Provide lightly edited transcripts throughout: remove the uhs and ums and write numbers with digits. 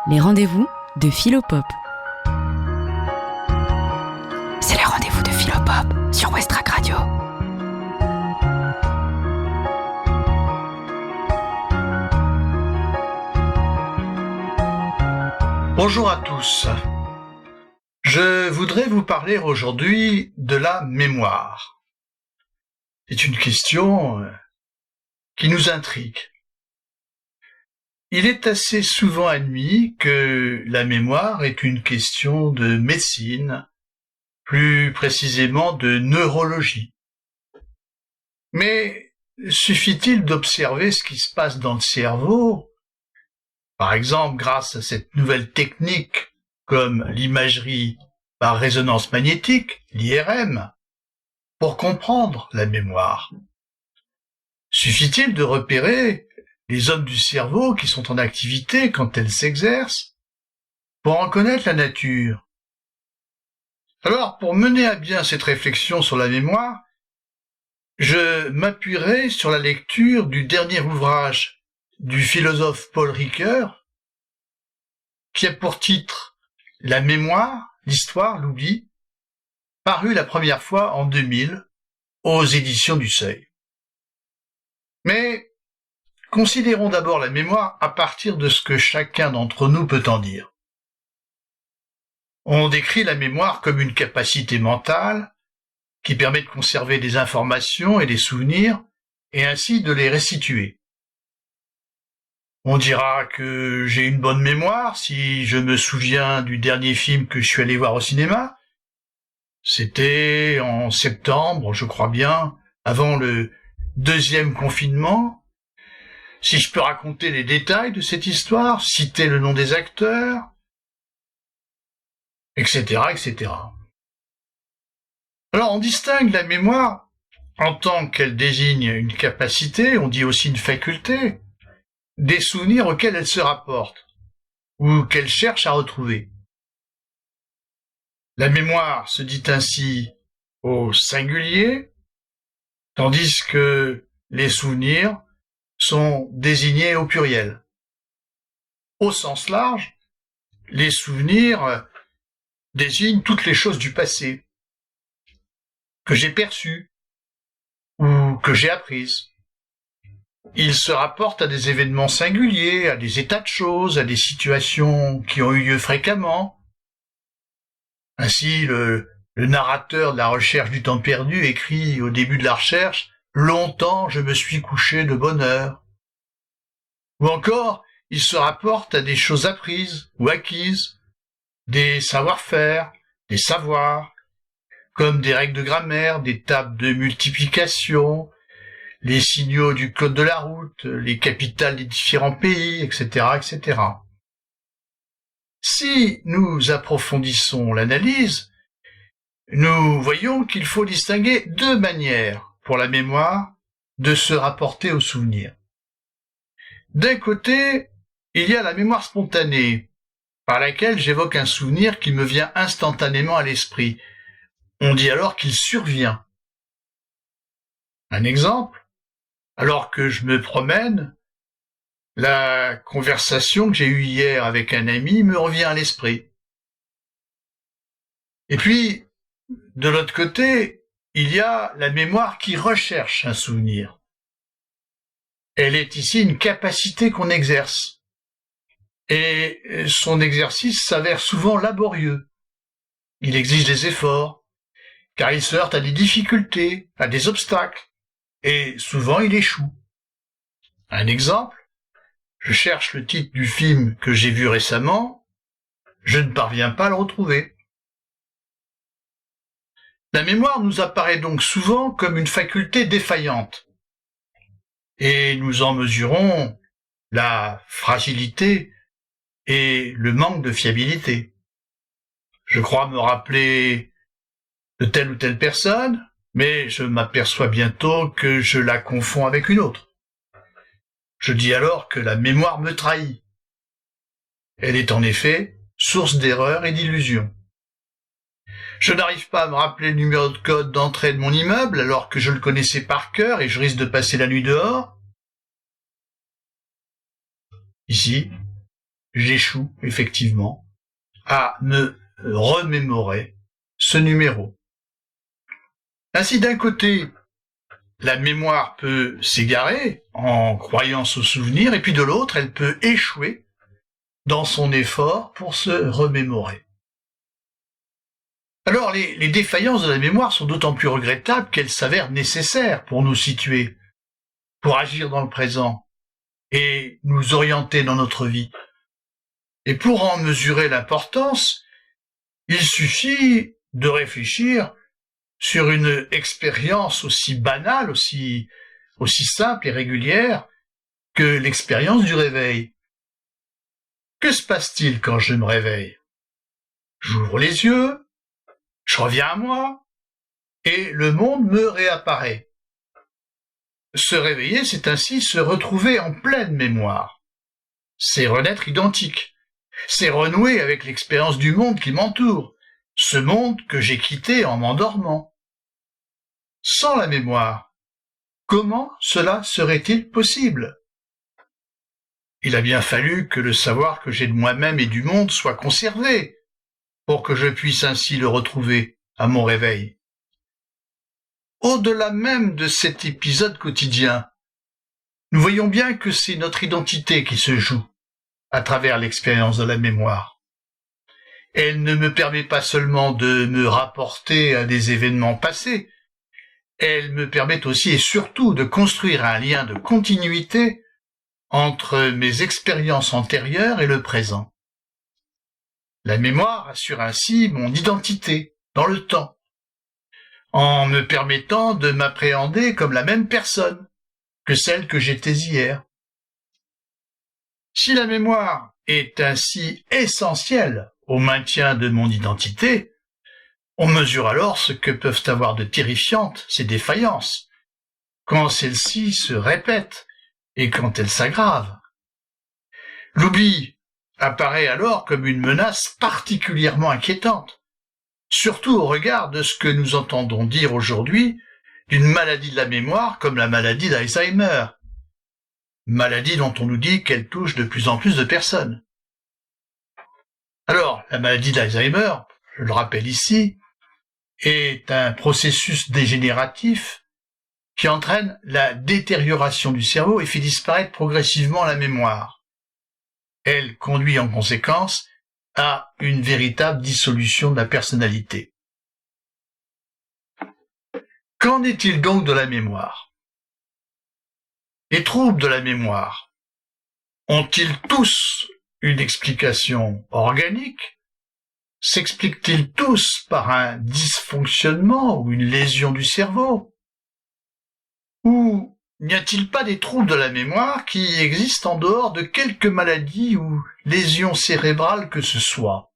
Les rendez-vous de Philopop. C'est les rendez-vous de Philopop sur Westrack Radio. Bonjour à tous. Je voudrais vous parler aujourd'hui de la mémoire. C'est une question qui nous intrigue. Il est assez souvent admis que la mémoire est une question de médecine, plus précisément de neurologie. Mais suffit-il d'observer ce qui se passe dans le cerveau, par exemple grâce à cette nouvelle technique comme l'imagerie par résonance magnétique, l'IRM, pour comprendre la mémoire? Suffit-il de repérer les zones du cerveau qui sont en activité quand elles s'exercent pour en connaître la nature? Alors, pour mener à bien cette réflexion sur la mémoire, je m'appuierai sur la lecture du dernier ouvrage du philosophe Paul Ricoeur, qui a pour titre « La mémoire, l'histoire, l'oubli », paru la première fois en 2000 aux éditions du Seuil. Mais considérons d'abord la mémoire à partir de ce que chacun d'entre nous peut en dire. On décrit la mémoire comme une capacité mentale qui permet de conserver des informations et des souvenirs et ainsi de les restituer. On dira que j'ai une bonne mémoire si je me souviens du dernier film que je suis allé voir au cinéma. C'était en septembre, je crois bien, avant le deuxième confinement. Si je peux raconter les détails de cette histoire, citer le nom des acteurs, etc., etc. Alors, on distingue la mémoire en tant qu'elle désigne une capacité, on dit aussi une faculté, des souvenirs auxquels elle se rapporte, ou qu'elle cherche à retrouver. La mémoire se dit ainsi au singulier, tandis que les souvenirs sont désignés au pluriel. Au sens large, les souvenirs désignent toutes les choses du passé que j'ai perçues ou que j'ai apprises. Ils se rapportent à des événements singuliers, à des états de choses, à des situations qui ont eu lieu fréquemment. Ainsi, le narrateur de la recherche du temps perdu écrit au début de la recherche « Longtemps je me suis couché de bonne heure ». Ou encore, il se rapporte à des choses apprises ou acquises, des savoir-faire, des savoirs, comme des règles de grammaire, des tables de multiplication, les signaux du code de la route, les capitales des différents pays, etc., etc. Si nous approfondissons l'analyse, nous voyons qu'il faut distinguer deux manières pour la mémoire de se rapporter aux souvenirs. D'un côté, il y a la mémoire spontanée, par laquelle j'évoque un souvenir qui me vient instantanément à l'esprit. On dit alors qu'il survient. Un exemple, alors que je me promène, la conversation que j'ai eue hier avec un ami me revient à l'esprit. Et puis, de l'autre côté, il y a la mémoire qui recherche un souvenir. Elle est ici une capacité qu'on exerce. Et son exercice s'avère souvent laborieux. Il exige des efforts, car il se heurte à des difficultés, à des obstacles, et souvent il échoue. Un exemple, je cherche le titre du film que j'ai vu récemment, je ne parviens pas à le retrouver. La mémoire nous apparaît donc souvent comme une faculté défaillante, et nous en mesurons la fragilité et le manque de fiabilité. Je crois me rappeler de telle ou telle personne, mais je m'aperçois bientôt que je la confonds avec une autre. Je dis alors que la mémoire me trahit. Elle est en effet source d'erreurs et d'illusions. Je n'arrive pas à me rappeler le numéro de code d'entrée de mon immeuble alors que je le connaissais par cœur et je risque de passer la nuit dehors. Ici, j'échoue effectivement à me remémorer ce numéro. Ainsi, d'un côté, la mémoire peut s'égarer en croyant se souvenir, et puis de l'autre, elle peut échouer dans son effort pour se remémorer. Alors, les défaillances de la mémoire sont d'autant plus regrettables qu'elles s'avèrent nécessaires pour nous situer, pour agir dans le présent et nous orienter dans notre vie. Et pour en mesurer l'importance, il suffit de réfléchir sur une expérience aussi banale, aussi simple et régulière que l'expérience du réveil. Que se passe-t-il quand je me réveille? J'ouvre les yeux, je reviens à moi, et le monde me réapparaît. Se réveiller, c'est ainsi se retrouver en pleine mémoire. C'est renaître identique. C'est renouer avec l'expérience du monde qui m'entoure, ce monde que j'ai quitté en m'endormant. Sans la mémoire, comment cela serait-il possible? Il a bien fallu que le savoir que j'ai de moi-même et du monde soit conservé, pour que je puisse ainsi le retrouver à mon réveil. Au-delà même de cet épisode quotidien, nous voyons bien que c'est notre identité qui se joue à travers l'expérience de la mémoire. Elle ne me permet pas seulement de me rapporter à des événements passés, elle me permet aussi et surtout de construire un lien de continuité entre mes expériences antérieures et le présent. La mémoire assure ainsi mon identité dans le temps, en me permettant de m'appréhender comme la même personne que celle que j'étais hier. Si la mémoire est ainsi essentielle au maintien de mon identité, on mesure alors ce que peuvent avoir de terrifiantes ces défaillances, quand celles-ci se répètent et quand elles s'aggravent. L'oubli apparaît alors comme une menace particulièrement inquiétante, surtout au regard de ce que nous entendons dire aujourd'hui d'une maladie de la mémoire comme la maladie d'Alzheimer, maladie dont on nous dit qu'elle touche de plus en plus de personnes. Alors, la maladie d'Alzheimer, je le rappelle ici, est un processus dégénératif qui entraîne la détérioration du cerveau et fait disparaître progressivement la mémoire. Elle conduit en conséquence à une véritable dissolution de la personnalité. Qu'en est-il donc de la mémoire? Les troubles de la mémoire ont-ils tous une explication organique? S'expliquent-ils tous par un dysfonctionnement ou une lésion du cerveau? Ou n'y a-t-il pas des troubles de la mémoire qui existent en dehors de quelques maladies ou lésions cérébrales que ce soit?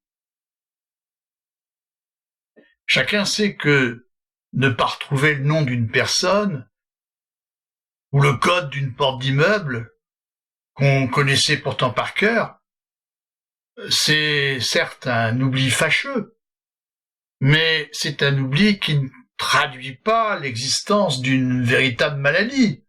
Chacun sait que ne pas retrouver le nom d'une personne ou le code d'une porte d'immeuble qu'on connaissait pourtant par cœur, c'est certes un oubli fâcheux, mais c'est un oubli qui ne traduit pas l'existence d'une véritable maladie.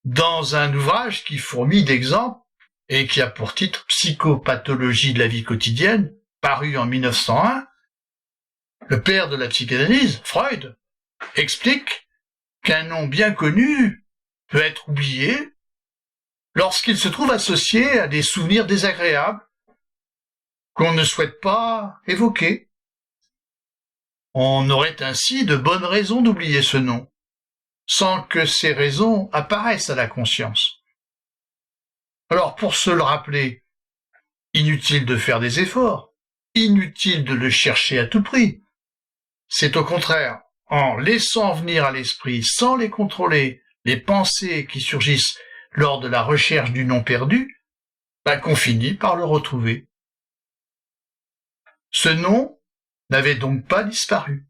Dans un ouvrage qui fourmille d'exemples et qui a pour titre Psychopathologie de la vie quotidienne, paru en 1901, le père de la psychanalyse, Freud, explique qu'un nom bien connu peut être oublié lorsqu'il se trouve associé à des souvenirs désagréables qu'on ne souhaite pas évoquer. On aurait ainsi de bonnes raisons d'oublier ce nom, sans que ces raisons apparaissent à la conscience. Alors, pour se le rappeler, inutile de faire des efforts, inutile de le chercher à tout prix. C'est au contraire, en laissant venir à l'esprit, sans les contrôler, les pensées qui surgissent lors de la recherche du nom perdu, qu'on finit par le retrouver. Ce nom n'avait donc pas disparu,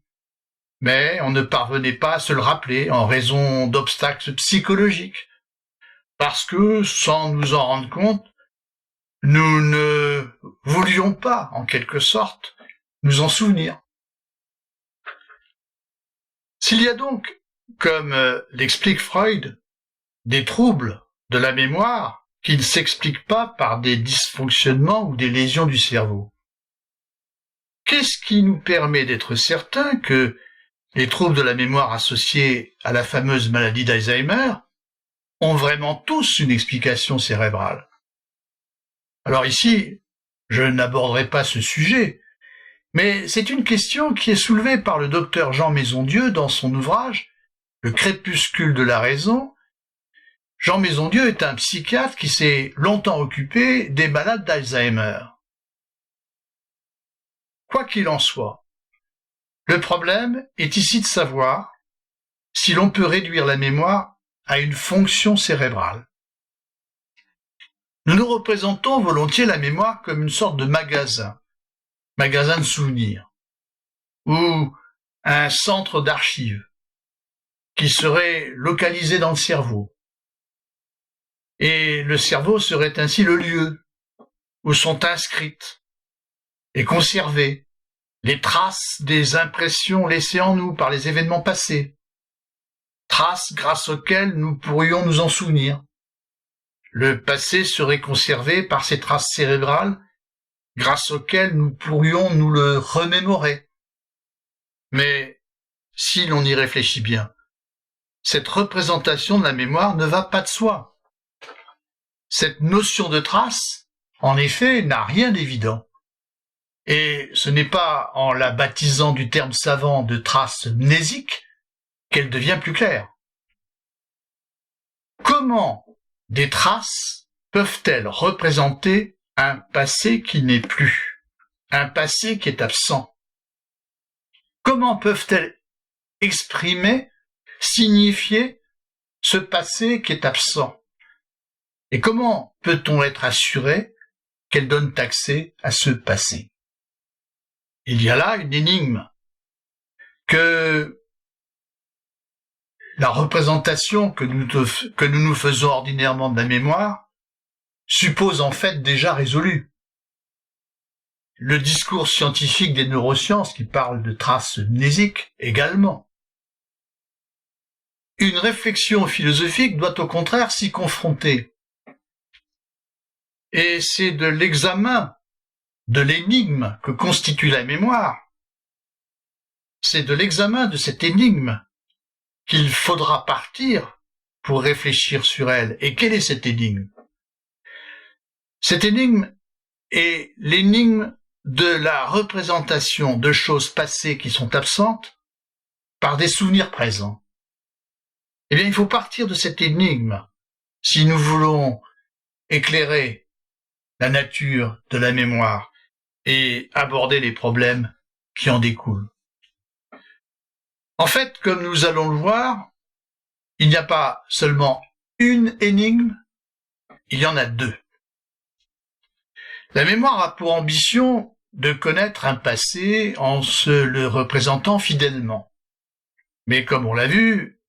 mais on ne parvenait pas à se le rappeler en raison d'obstacles psychologiques, parce que, sans nous en rendre compte, nous ne voulions pas, en quelque sorte, nous en souvenir. S'il y a donc, comme l'explique Freud, des troubles de la mémoire qui ne s'explique pas par des dysfonctionnements ou des lésions du cerveau. Qu'est-ce qui nous permet d'être certain que les troubles de la mémoire associés à la fameuse maladie d'Alzheimer ont vraiment tous une explication cérébrale? Alors ici, je n'aborderai pas ce sujet, mais c'est une question qui est soulevée par le docteur Jean Maisondieu dans son ouvrage « Le crépuscule de la raison ». Jean Maisondieu est un psychiatre qui s'est longtemps occupé des malades d'Alzheimer. Quoi qu'il en soit, le problème est ici de savoir si l'on peut réduire la mémoire à une fonction cérébrale. Nous nous représentons volontiers la mémoire comme une sorte de magasin de souvenirs, ou un centre d'archives qui serait localisé dans le cerveau. Et le cerveau serait ainsi le lieu où sont inscrites et conservées les traces des impressions laissées en nous par les événements passés, traces grâce auxquelles nous pourrions nous en souvenir. Le passé serait conservé par ces traces cérébrales grâce auxquelles nous pourrions nous le remémorer. Mais si l'on y réfléchit bien, cette représentation de la mémoire ne va pas de soi. Cette notion de trace, en effet, n'a rien d'évident. Et ce n'est pas en la baptisant du terme savant de trace mnésique qu'elle devient plus claire. Comment des traces peuvent-elles représenter un passé qui n'est plus, un passé qui est absent? Comment peuvent-elles exprimer, signifier ce passé qui est absent? Et comment peut-on être assuré qu'elles donnent accès à ce passé? Il y a là une énigme que la représentation que nous faisons ordinairement de la mémoire suppose en fait déjà résolue. Le discours scientifique des neurosciences qui parle de traces mnésiques également. Une réflexion philosophique doit au contraire s'y confronter. Et c'est de l'examen de l'énigme que constitue la mémoire. C'est de l'examen de cette énigme qu'il faudra partir pour réfléchir sur elle. Et quelle est cette énigme? Cette énigme est l'énigme de la représentation de choses passées qui sont absentes par des souvenirs présents. Eh bien, il faut partir de cette énigme si nous voulons éclairer la nature de la mémoire et aborder les problèmes qui en découlent. En fait, comme nous allons le voir, il n'y a pas seulement une énigme, il y en a deux. La mémoire a pour ambition de connaître un passé en se le représentant fidèlement. Mais comme on l'a vu,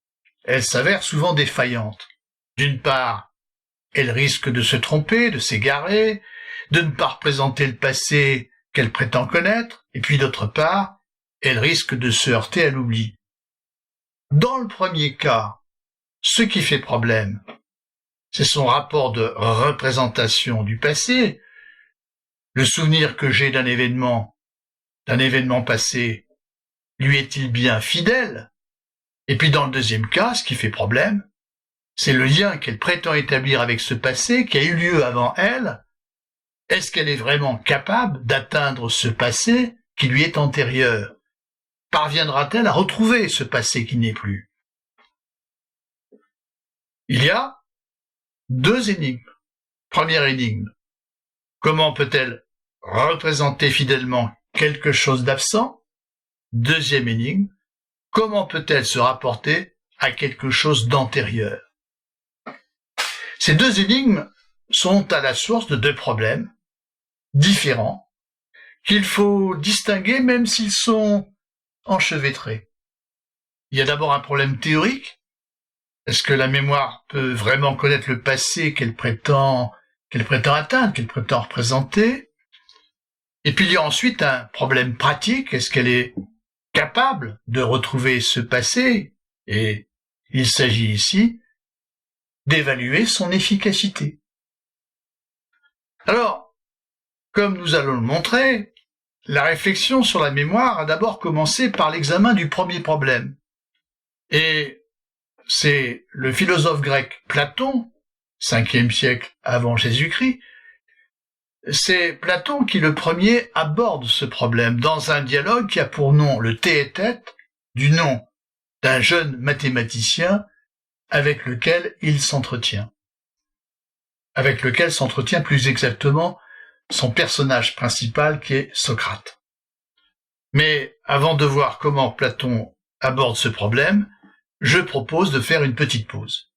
elle s'avère souvent défaillante. D'une part, elle risque de se tromper, de s'égarer, de ne pas représenter le passé qu'elle prétend connaître, et puis d'autre part, elle risque de se heurter à l'oubli. Dans le premier cas, ce qui fait problème, c'est son rapport de représentation du passé. Le souvenir que j'ai d'un événement passé, lui est-il bien fidèle? Et puis dans le deuxième cas, ce qui fait problème, c'est le lien qu'elle prétend établir avec ce passé qui a eu lieu avant elle. Est-ce qu'elle est vraiment capable d'atteindre ce passé qui lui est antérieur? Parviendra-t-elle à retrouver ce passé qui n'est plus? Il y a deux énigmes. Première énigme, comment peut-elle représenter fidèlement quelque chose d'absent? Deuxième énigme, comment peut-elle se rapporter à quelque chose d'antérieur? Ces deux énigmes sont à la source de deux problèmes différents qu'il faut distinguer même s'ils sont enchevêtrés. Il y a d'abord un problème théorique. Est-ce que la mémoire peut vraiment connaître le passé qu'elle prétend atteindre, qu'elle prétend représenter? Et puis il y a ensuite un problème pratique. Est-ce qu'elle est capable de retrouver ce passé? Et il s'agit ici d'évaluer son efficacité. Alors, comme nous allons le montrer, la réflexion sur la mémoire a d'abord commencé par l'examen du premier problème. Et c'est le philosophe grec Platon, 5e siècle avant Jésus-Christ, c'est Platon qui le premier aborde ce problème dans un dialogue qui a pour nom le tête-à-tête du nom d'un jeune mathématicien avec lequel il s'entretient. Avec lequel s'entretient plus exactement son personnage principal qui est Socrate. Mais avant de voir comment Platon aborde ce problème, je propose de faire une petite pause.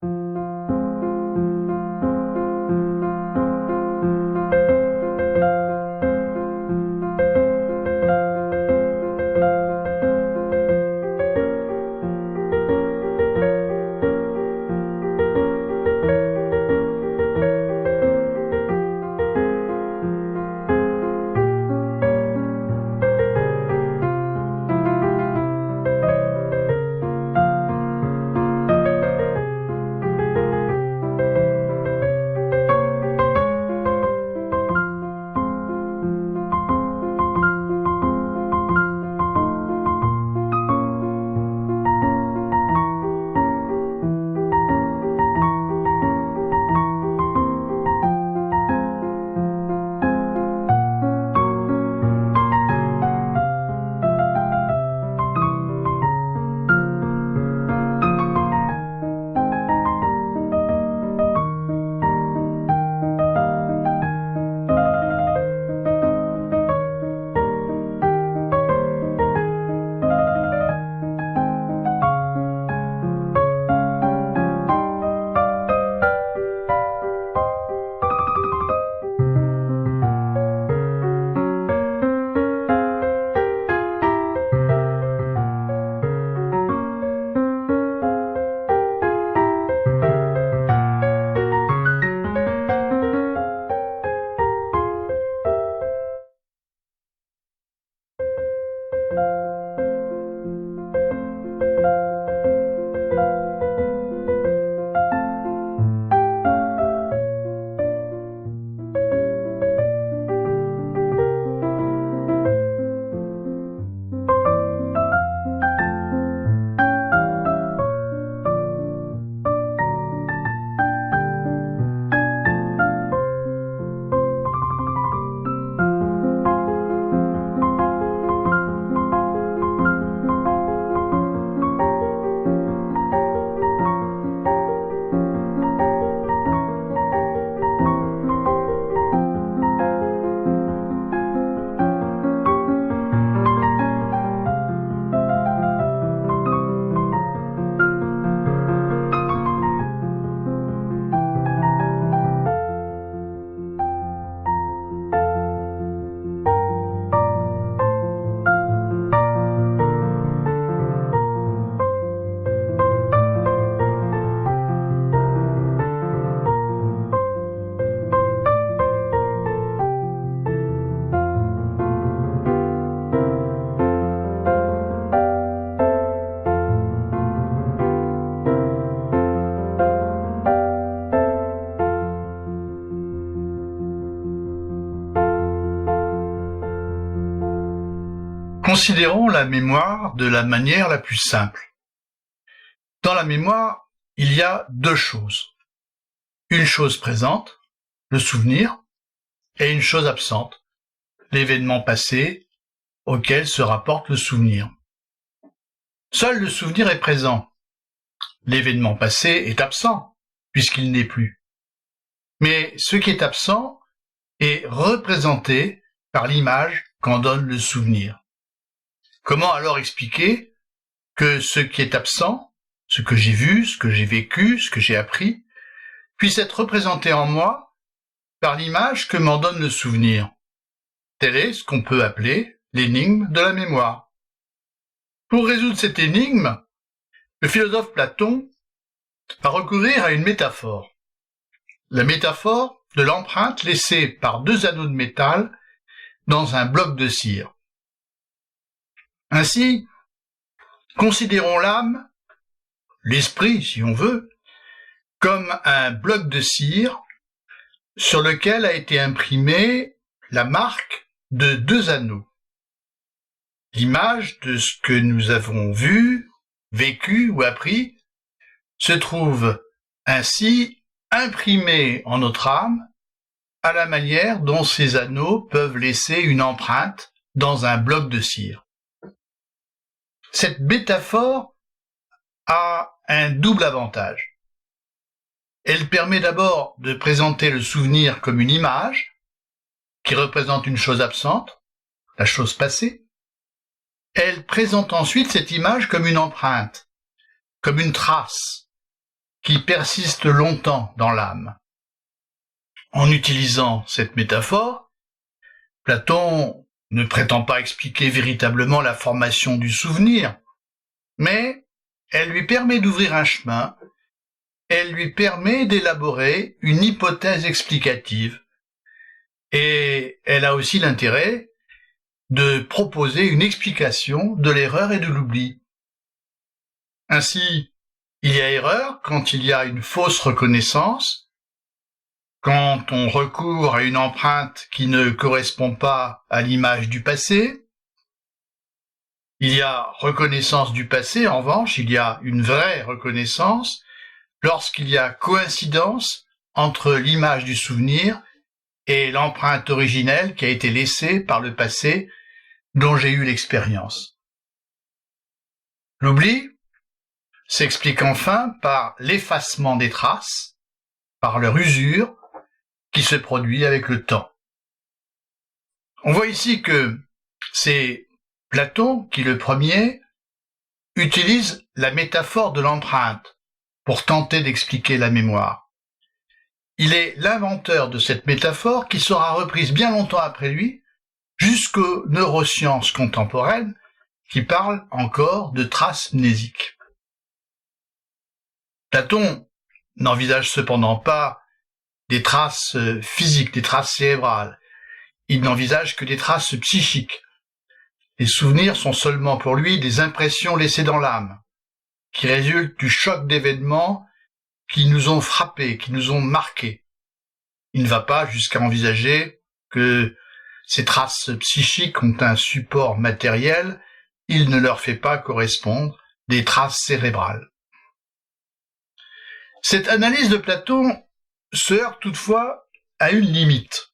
Considérons la mémoire de la manière la plus simple. Dans la mémoire, il y a deux choses. Une chose présente, le souvenir, et une chose absente, l'événement passé auquel se rapporte le souvenir. Seul le souvenir est présent. L'événement passé est absent, puisqu'il n'est plus. Mais ce qui est absent est représenté par l'image qu'en donne le souvenir. Comment alors expliquer que ce qui est absent, ce que j'ai vu, ce que j'ai vécu, ce que j'ai appris, puisse être représenté en moi par l'image que m'en donne le souvenir? Tel est ce qu'on peut appeler l'énigme de la mémoire. Pour résoudre cette énigme, le philosophe Platon va recourir à une métaphore. La métaphore de l'empreinte laissée par deux anneaux de métal dans un bloc de cire. Ainsi, considérons l'âme, l'esprit si on veut, comme un bloc de cire sur lequel a été imprimée la marque de 2 anneaux. L'image de ce que nous avons vu, vécu ou appris se trouve ainsi imprimée en notre âme à la manière dont ces anneaux peuvent laisser une empreinte dans un bloc de cire. Cette métaphore a un double avantage. Elle permet d'abord de présenter le souvenir comme une image qui représente une chose absente, la chose passée. Elle présente ensuite cette image comme une empreinte, comme une trace qui persiste longtemps dans l'âme. En utilisant cette métaphore, Platon ne prétend pas expliquer véritablement la formation du souvenir, mais elle lui permet d'ouvrir un chemin, elle lui permet d'élaborer une hypothèse explicative, et elle a aussi l'intérêt de proposer une explication de l'erreur et de l'oubli. Ainsi, il y a erreur quand il y a une fausse reconnaissance, quand on recourt à une empreinte qui ne correspond pas à l'image du passé. Il y a reconnaissance du passé, en revanche, il y a une vraie reconnaissance lorsqu'il y a coïncidence entre l'image du souvenir et l'empreinte originelle qui a été laissée par le passé dont j'ai eu l'expérience. L'oubli s'explique enfin par l'effacement des traces, par leur usure qui se produit avec le temps. On voit ici que c'est Platon qui, le premier, utilise la métaphore de l'empreinte pour tenter d'expliquer la mémoire. Il est l'inventeur de cette métaphore qui sera reprise bien longtemps après lui, jusqu'aux neurosciences contemporaines qui parlent encore de traces mnésiques. Platon n'envisage cependant pas des traces physiques, des traces cérébrales. Il n'envisage que des traces psychiques. Les souvenirs sont seulement pour lui des impressions laissées dans l'âme, qui résultent du choc d'événements qui nous ont frappés, qui nous ont marqués. Il ne va pas jusqu'à envisager que ces traces psychiques ont un support matériel, il ne leur fait pas correspondre des traces cérébrales. Cette analyse de Platon se heurte toutefois à une limite.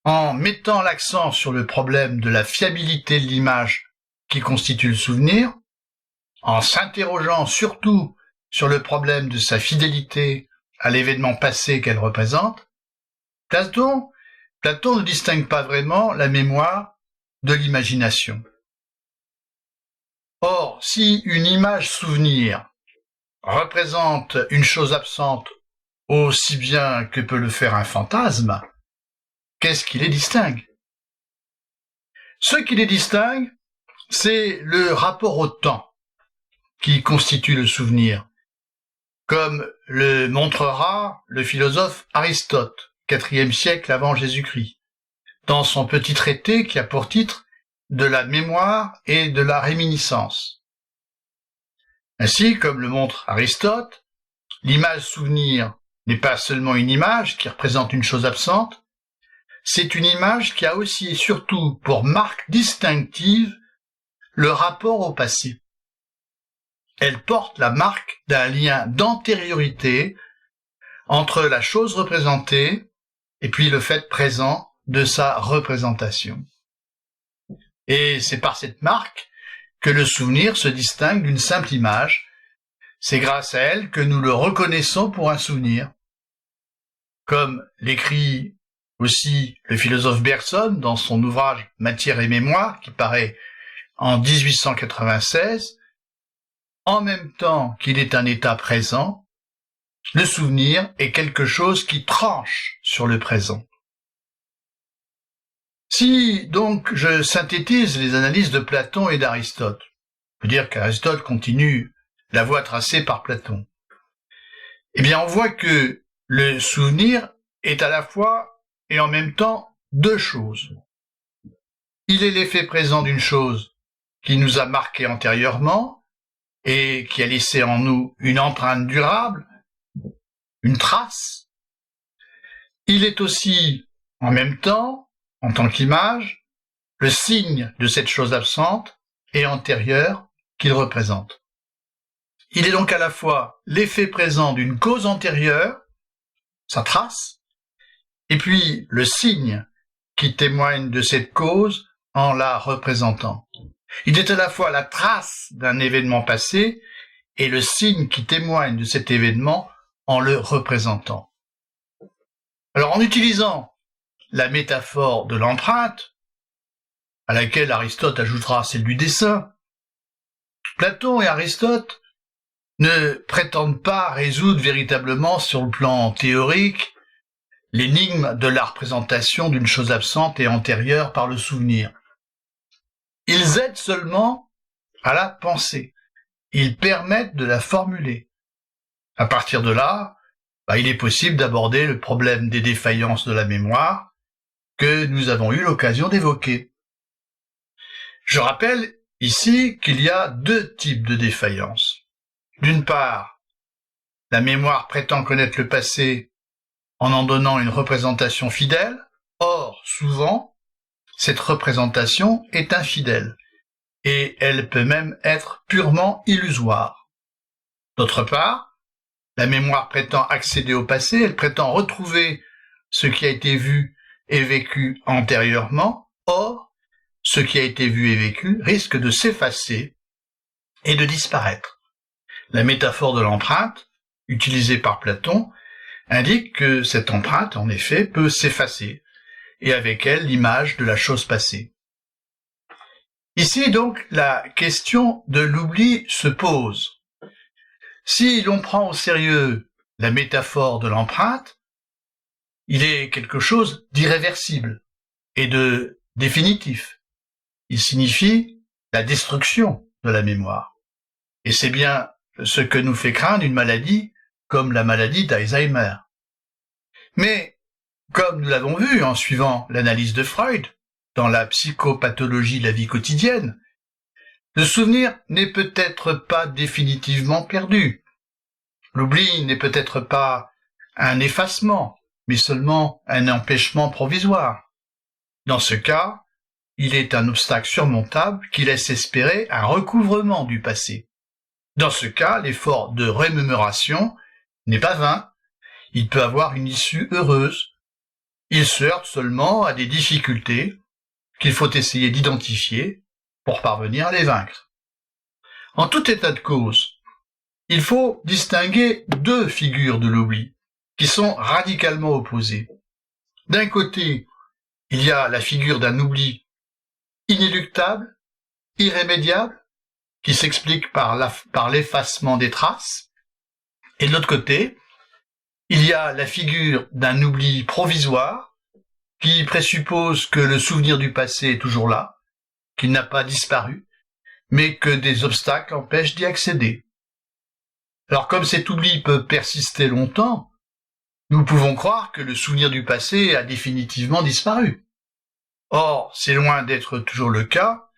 En mettant l'accent sur le problème de la fiabilité de l'image qui constitue le souvenir, en s'interrogeant surtout sur le problème de sa fidélité à l'événement passé qu'elle représente, Platon ne distingue pas vraiment la mémoire de l'imagination. Or, si une image souvenir représente une chose absente aussi bien que peut le faire un fantasme, qu'est-ce qui les distingue? Ce qui les distingue, c'est le rapport au temps qui constitue le souvenir, comme le montrera le philosophe Aristote, IVe siècle avant Jésus-Christ, dans son petit traité qui a pour titre « De la mémoire et de la réminiscence ». Ainsi, comme le montre Aristote, l'image souvenir n'est pas seulement une image qui représente une chose absente, c'est une image qui a aussi et surtout pour marque distinctive le rapport au passé. Elle porte la marque d'un lien d'antériorité entre la chose représentée et puis le fait présent de sa représentation. Et c'est par cette marque que le souvenir se distingue d'une simple image. C'est grâce à elle que nous le reconnaissons pour un souvenir. Comme l'écrit aussi le philosophe Bergson dans son ouvrage Matière et mémoire, qui paraît en 1896, en même temps qu'il est un état présent, le souvenir est quelque chose qui tranche sur le présent. Si donc je synthétise les analyses de Platon et d'Aristote, on peut dire qu'Aristote continue la voie tracée par Platon, eh bien on voit que le souvenir est à la fois et en même temps deux choses. Il est l'effet présent d'une chose qui nous a marqué antérieurement et qui a laissé en nous une empreinte durable, une trace, Il est aussi, en même temps, en tant qu'image, le signe de cette chose absente et antérieure qu'il représente. Il est donc à la fois l'effet présent d'une cause antérieure, sa trace, et puis le signe qui témoigne de cette cause en la représentant. Il est à la fois la trace d'un événement passé et le signe qui témoigne de cet événement en le représentant. Alors en utilisant la métaphore de l'empreinte, à laquelle Aristote ajoutera celle du dessin, Platon et Aristote ne prétendent pas résoudre véritablement sur le plan théorique l'énigme de la représentation d'une chose absente et antérieure par le souvenir. Ils aident seulement à la penser. Ils permettent de la formuler. À partir de là, il est possible d'aborder le problème des défaillances de la mémoire que nous avons eu l'occasion d'évoquer. Je rappelle ici qu'il y a deux types de défaillances. D'une part, la mémoire prétend connaître le passé en donnant une représentation fidèle. Or, souvent, cette représentation est infidèle et elle peut même être purement illusoire. D'autre part, la mémoire prétend accéder au passé, elle prétend retrouver ce qui a été vu et vécu antérieurement. Or, ce qui a été vu et vécu risque de s'effacer et de disparaître. La métaphore de l'empreinte, utilisée par Platon, indique que cette empreinte, en effet, peut s'effacer, et avec elle l'image de la chose passée. Ici, donc, la question de l'oubli se pose. Si l'on prend au sérieux la métaphore de l'empreinte, il est quelque chose d'irréversible et de définitif. Il signifie la destruction de la mémoire. Et c'est bien ce que nous fait craindre une maladie comme la maladie d'Alzheimer. Mais, comme nous l'avons vu en suivant l'analyse de Freud dans la psychopathologie de la vie quotidienne, le souvenir n'est peut-être pas définitivement perdu. L'oubli n'est peut-être pas un effacement, mais seulement un empêchement provisoire. Dans ce cas, il est un obstacle surmontable qui laisse espérer un recouvrement du passé. Dans ce cas, l'effort de remémoration n'est pas vain, il peut avoir une issue heureuse. Il se heurte seulement à des difficultés qu'il faut essayer d'identifier pour parvenir à les vaincre. En tout état de cause, il faut distinguer deux figures de l'oubli qui sont radicalement opposées. D'un côté, il y a la figure d'un oubli inéluctable, irrémédiable, qui s'explique par l'effacement des traces, et de l'autre côté, il y a la figure d'un oubli provisoire qui présuppose que le souvenir du passé est toujours là, qu'il n'a pas disparu, mais que des obstacles empêchent d'y accéder. Alors comme cet oubli peut persister longtemps, nous pouvons croire que le souvenir du passé a définitivement disparu. Or, c'est loin d'être toujours le cas,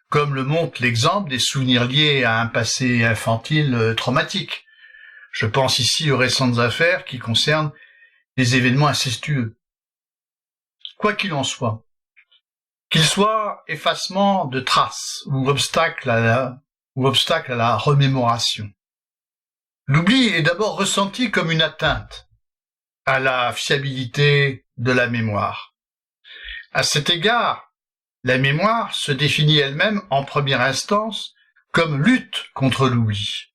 comme le montre l'exemple des souvenirs liés à un passé infantile traumatique. Je pense ici aux récentes affaires qui concernent des événements incestueux. Quoi qu'il en soit, qu'il soit effacement de traces ou obstacle à la remémoration, l'oubli est d'abord ressenti comme une atteinte à la fiabilité de la mémoire. À cet égard, la mémoire se définit elle-même en première instance comme lutte contre l'oubli.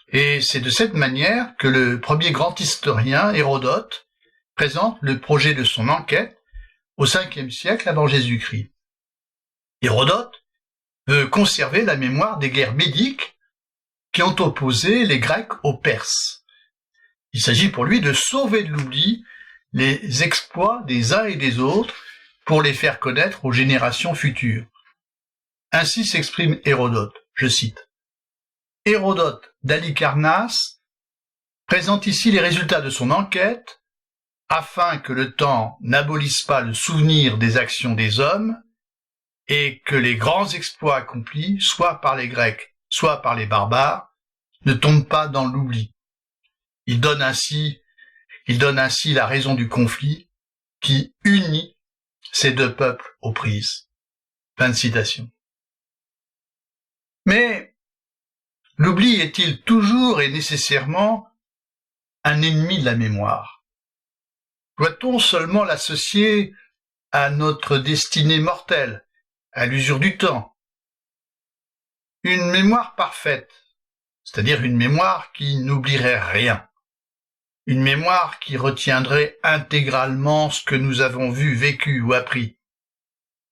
Et c'est de cette manière que le premier grand historien, Hérodote, présente le projet de son enquête au 5e siècle avant Jésus-Christ. Hérodote veut conserver la mémoire des guerres médiques qui ont opposé les Grecs aux Perses. Il s'agit pour lui de sauver de l'oubli les exploits des uns et des autres pour les faire connaître aux générations futures. Ainsi s'exprime Hérodote, je cite. Hérodote d'Halicarnasse présente ici les résultats de son enquête afin que le temps n'abolisse pas le souvenir des actions des hommes et que les grands exploits accomplis, soit par les Grecs, soit par les barbares, ne tombent pas dans l'oubli. Il donne ainsi Il donne ainsi la raison du conflit qui unit ces deux peuples aux prises. Fin de citation. Mais l'oubli est-il toujours et nécessairement un ennemi de la mémoire? Doit-on seulement l'associer à notre destinée mortelle, à l'usure du temps? Une mémoire parfaite, c'est-à-dire une mémoire qui n'oublierait rien, une mémoire qui retiendrait intégralement ce que nous avons vu, vécu ou appris.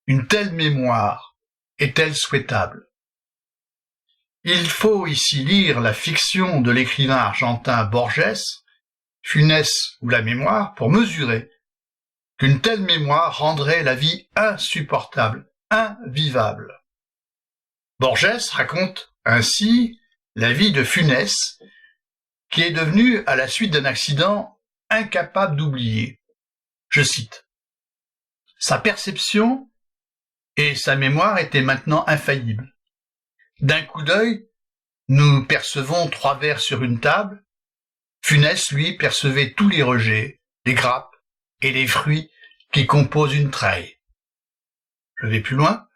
Une telle mémoire est-elle souhaitable? Il faut ici lire la fiction de l'écrivain argentin Borges, Funès ou la mémoire, pour mesurer qu'une telle mémoire rendrait la vie insupportable, invivable. Borges raconte ainsi la vie de Funès, qui est devenu, à la suite d'un accident, incapable d'oublier. Je cite. « Sa perception et sa mémoire étaient maintenant infaillibles. D'un coup d'œil, nous percevons 3 verres sur une table. Funès, lui, percevait tous les rejets, les grappes et les fruits qui composent une treille. » Je vais plus loin.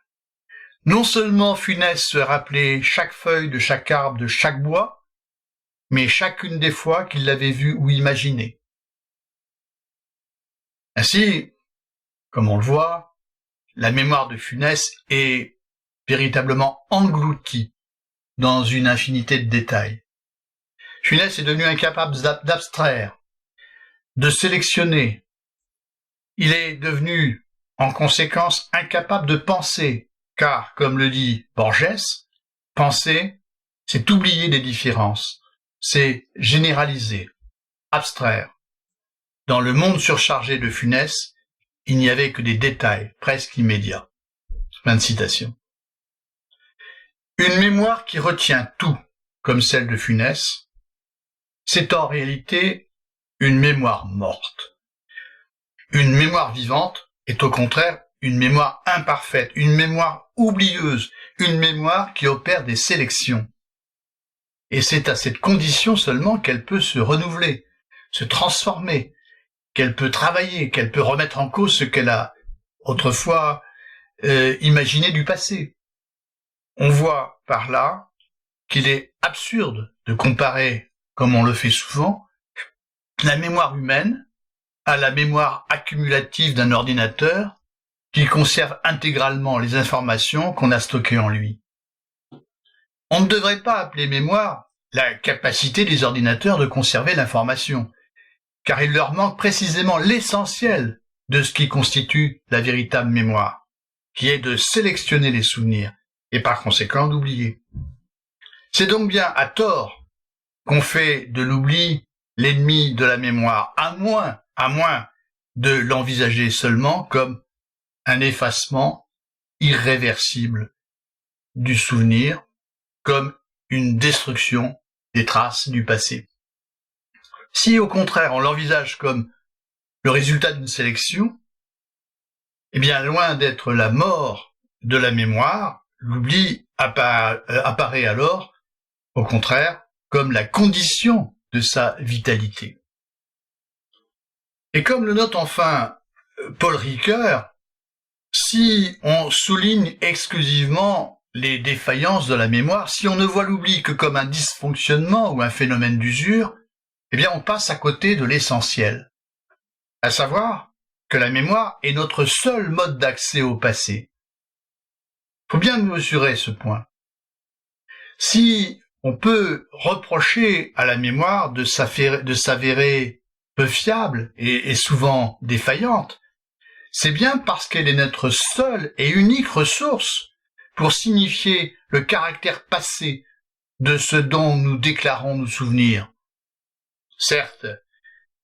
Non seulement Funès se rappelait chaque feuille de chaque arbre, de chaque bois, mais chacune des fois qu'il l'avait vu ou imaginé. Ainsi, comme on le voit, la mémoire de Funès est véritablement engloutie dans une infinité de détails. Funès est devenu incapable d'abstraire, de sélectionner. Il est devenu, en conséquence, incapable de penser, car, comme le dit Borges, penser, c'est oublier les différences, c'est généraliser, abstraire. Dans le monde surchargé de Funès, il n'y avait que des détails presque immédiats. Fin de citation. Une mémoire qui retient tout, comme celle de Funès, c'est en réalité une mémoire morte. Une mémoire vivante est au contraire une mémoire imparfaite, une mémoire oublieuse, une mémoire qui opère des sélections. Et c'est à cette condition seulement qu'elle peut se renouveler, se transformer, qu'elle peut travailler, qu'elle peut remettre en cause ce qu'elle a autrefois imaginé du passé. On voit par là qu'il est absurde de comparer, comme on le fait souvent, la mémoire humaine à la mémoire accumulative d'un ordinateur qui conserve intégralement les informations qu'on a stockées en lui. On ne devrait pas appeler mémoire la capacité des ordinateurs de conserver l'information, car il leur manque précisément l'essentiel de ce qui constitue la véritable mémoire, qui est de sélectionner les souvenirs et par conséquent d'oublier. C'est donc bien à tort qu'on fait de l'oubli l'ennemi de la mémoire, à moins de l'envisager seulement comme un effacement irréversible du souvenir, comme une destruction des traces du passé. Si au contraire on l'envisage comme le résultat d'une sélection, eh bien loin d'être la mort de la mémoire, l'oubli apparaît alors, au contraire, comme la condition de sa vitalité. Et comme le note enfin Paul Ricoeur, si on souligne exclusivement les défaillances de la mémoire, si on ne voit l'oubli que comme un dysfonctionnement ou un phénomène d'usure, eh bien on passe à côté de l'essentiel, à savoir que la mémoire est notre seul mode d'accès au passé. Il faut bien mesurer ce point. Si on peut reprocher à la mémoire de s'avérer peu fiable et souvent défaillante, c'est bien parce qu'elle est notre seule et unique ressource pour signifier le caractère passé de ce dont nous déclarons nous souvenir. Certes,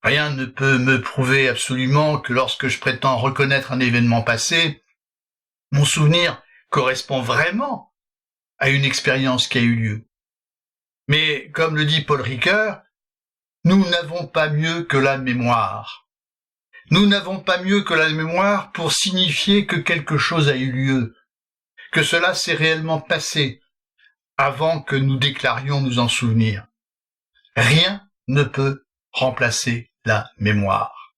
rien ne peut me prouver absolument que lorsque je prétends reconnaître un événement passé, mon souvenir correspond vraiment à une expérience qui a eu lieu. Mais, comme le dit Paul Ricoeur, nous n'avons pas mieux que la mémoire. Nous n'avons pas mieux que la mémoire pour signifier que quelque chose a eu lieu, que cela s'est réellement passé, avant que nous déclarions nous en souvenir. Rien ne peut remplacer la mémoire.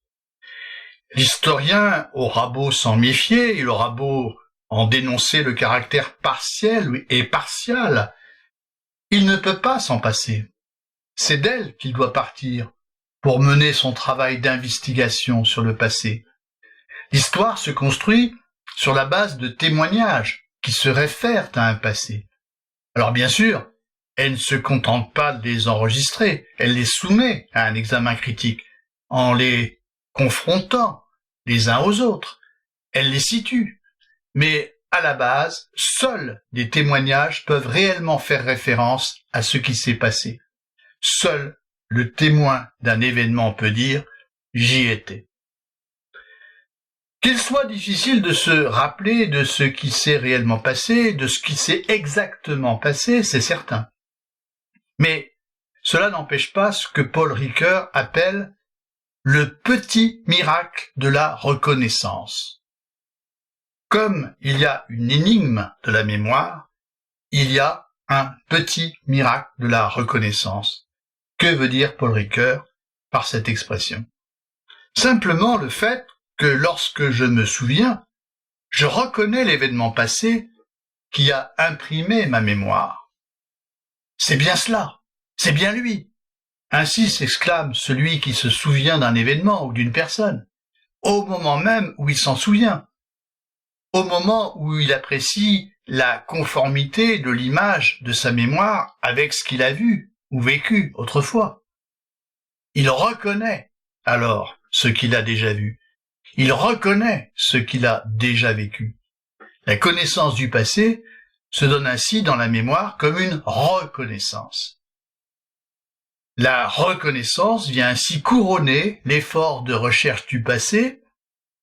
L'historien aura beau s'en méfier, il aura beau en dénoncer le caractère partiel et partial, il ne peut pas s'en passer. C'est d'elle qu'il doit partir pour mener son travail d'investigation sur le passé. L'histoire se construit sur la base de témoignages qui se réfèrent à un passé. Alors bien sûr, elle ne se contente pas de les enregistrer, elle les soumet à un examen critique en les confrontant les uns aux autres. Elle les situe. Mais à la base, seuls des témoignages peuvent réellement faire référence à ce qui s'est passé. Seul le témoin d'un événement peut dire « j'y étais ». Qu'il soit difficile de se rappeler de ce qui s'est réellement passé, de ce qui s'est exactement passé, c'est certain. Mais cela n'empêche pas ce que Paul Ricoeur appelle le petit miracle de la reconnaissance. Comme il y a une énigme de la mémoire, il y a un petit miracle de la reconnaissance. Que veut dire Paul Ricoeur par cette expression? Simplement le fait que lorsque je me souviens, je reconnais l'événement passé qui a imprimé ma mémoire. C'est bien cela, c'est bien lui. Ainsi s'exclame celui qui se souvient d'un événement ou d'une personne, au moment même où il s'en souvient, au moment où il apprécie la conformité de l'image de sa mémoire avec ce qu'il a vu ou vécu autrefois. Il reconnaît alors ce qu'il a déjà vu. Il reconnaît ce qu'il a déjà vécu. La connaissance du passé se donne ainsi dans la mémoire comme une reconnaissance. La reconnaissance vient ainsi couronner l'effort de recherche du passé,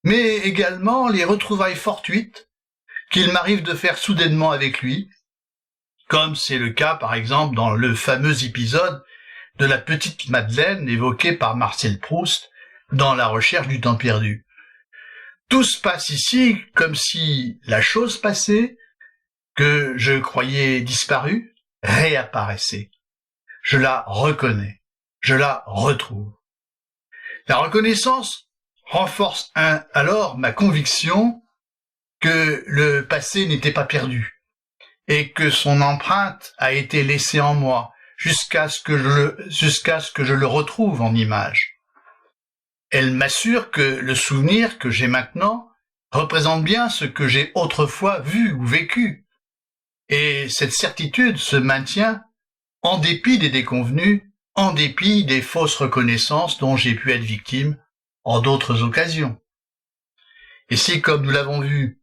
mais également les retrouvailles fortuites qu'il m'arrive de faire soudainement avec lui, comme c'est le cas par exemple dans le fameux épisode de la petite Madeleine évoqué par Marcel Proust dans La recherche du temps perdu. Tout se passe ici comme si la chose passée, que je croyais disparue, réapparaissait. Je la reconnais, je la retrouve. La reconnaissance renforce alors ma conviction que le passé n'était pas perdu et que son empreinte a été laissée en moi jusqu'à ce que je le retrouve en image. Elle m'assure que le souvenir que j'ai maintenant représente bien ce que j'ai autrefois vu ou vécu. Et cette certitude se maintient en dépit des déconvenues, en dépit des fausses reconnaissances dont j'ai pu être victime en d'autres occasions. Et si, comme nous l'avons vu,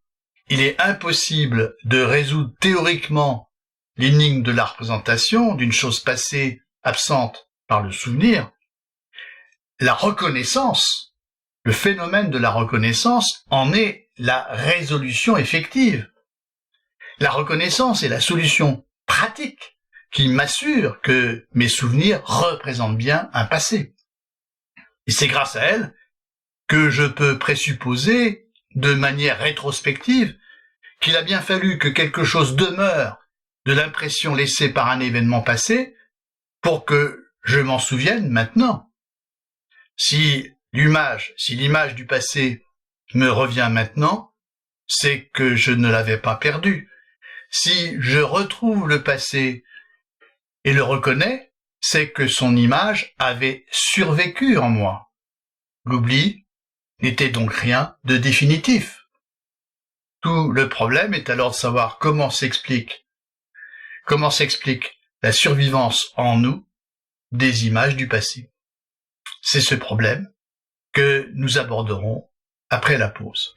il est impossible de résoudre théoriquement l'énigme de la représentation d'une chose passée absente par le souvenir, la reconnaissance, le phénomène de la reconnaissance en est la résolution effective. La reconnaissance est la solution pratique qui m'assure que mes souvenirs représentent bien un passé. Et c'est grâce à elle que je peux présupposer de manière rétrospective qu'il a bien fallu que quelque chose demeure de l'impression laissée par un événement passé pour que je m'en souvienne maintenant. Si l'image du passé me revient maintenant, c'est que je ne l'avais pas perdu. Si je retrouve le passé et le reconnais, c'est que son image avait survécu en moi. L'oubli n'était donc rien de définitif. Tout le problème est alors de savoir comment s'explique la survivance en nous des images du passé. C'est ce problème que nous aborderons après la pause.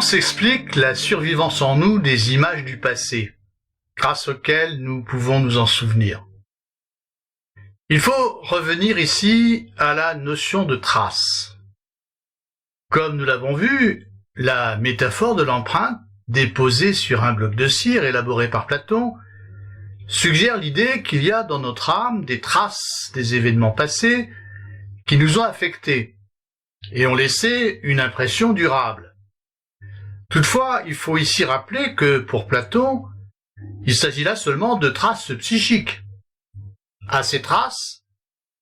neurosciences expliquent la survivance en nous des images du passé, grâce auxquelles nous pouvons nous en souvenir. Il faut revenir ici à la notion de trace. Comme nous l'avons vu, la métaphore de l'empreinte déposée sur un bloc de cire élaboré par Platon suggère l'idée qu'il y a dans notre âme des traces des événements passés qui nous ont affectés et ont laissé une impression durable. Toutefois, il faut ici rappeler que pour Platon, il s'agit là seulement de traces psychiques. À ces traces,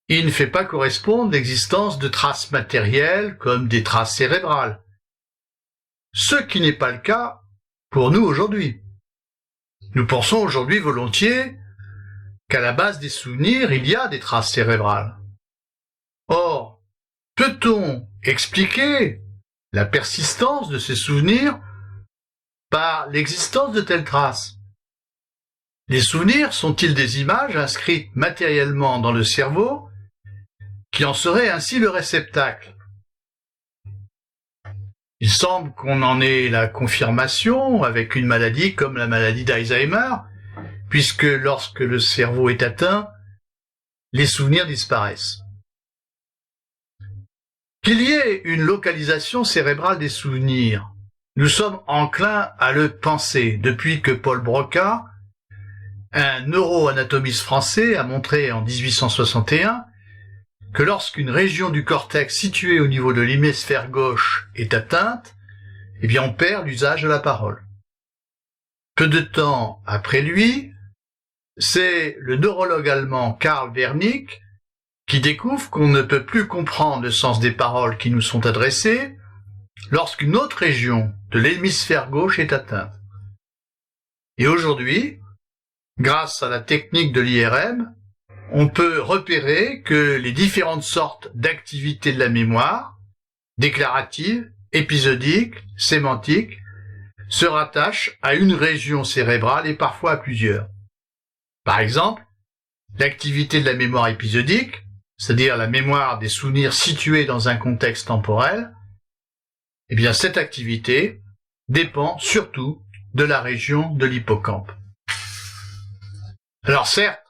il ne fait pas correspondre l'existence de traces matérielles comme des traces cérébrales. Ce qui n'est pas le cas pour nous aujourd'hui. Nous pensons aujourd'hui volontiers qu'à la base des souvenirs, il y a des traces cérébrales. Or, peut-on expliquer la persistance de ces souvenirs par l'existence de telles traces? Les souvenirs sont-ils des images inscrites matériellement dans le cerveau qui en seraient ainsi le réceptacle? Il semble qu'on en ait la confirmation avec une maladie comme la maladie d'Alzheimer, puisque lorsque le cerveau est atteint, les souvenirs disparaissent. Qu'il y ait une localisation cérébrale des souvenirs, nous sommes enclins à le penser depuis que Paul Broca, un neuroanatomiste français, a montré en 1861 que lorsqu'une région du cortex située au niveau de l'hémisphère gauche est atteinte, eh bien on perd l'usage de la parole. Peu de temps après lui, c'est le neurologue allemand Karl Wernicke qui découvre qu'on ne peut plus comprendre le sens des paroles qui nous sont adressées lorsqu'une autre région de l'hémisphère gauche est atteinte. Et aujourd'hui, grâce à la technique de l'IRM, on peut repérer que les différentes sortes d'activités de la mémoire, déclarative, épisodique, sémantique, se rattachent à une région cérébrale et parfois à plusieurs. Par exemple, l'activité de la mémoire épisodique, c'est-à-dire la mémoire des souvenirs situés dans un contexte temporel, eh bien cette activité dépend surtout de la région de l'hippocampe. Alors certes,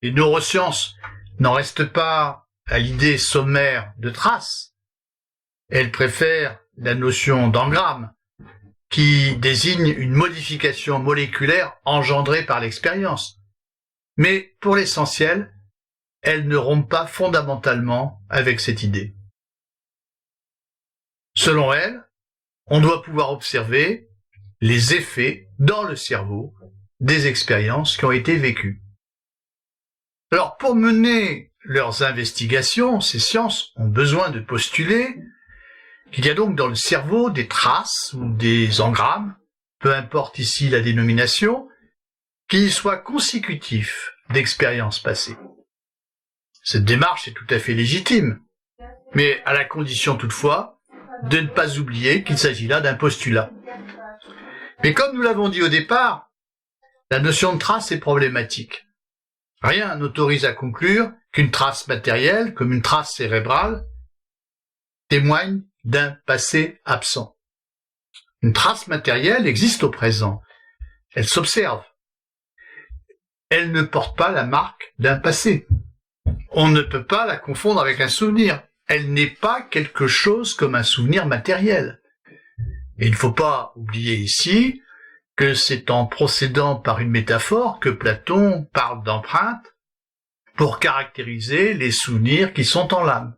les neurosciences n'en restent pas à l'idée sommaire de trace. Elles préfèrent la notion d'engramme, qui désigne une modification moléculaire engendrée par l'expérience. Mais pour l'essentiel, elles ne rompent pas fondamentalement avec cette idée. Selon elles, on doit pouvoir observer les effets dans le cerveau des expériences qui ont été vécues. Alors, pour mener leurs investigations, ces sciences ont besoin de postuler qu'il y a donc dans le cerveau des traces ou des engrammes, peu importe ici la dénomination, qui soient consécutifs d'expériences passées. Cette démarche est tout à fait légitime, mais à la condition toutefois de ne pas oublier qu'il s'agit là d'un postulat. Mais comme nous l'avons dit au départ, la notion de trace est problématique. Rien n'autorise à conclure qu'une trace matérielle, comme une trace cérébrale, témoigne d'un passé absent. Une trace matérielle existe au présent. Elle s'observe. Elle ne porte pas la marque d'un passé. On ne peut pas la confondre avec un souvenir. Elle n'est pas quelque chose comme un souvenir matériel. Et il ne faut pas oublier ici que c'est en procédant par une métaphore que Platon parle d'empreinte pour caractériser les souvenirs qui sont en l'âme.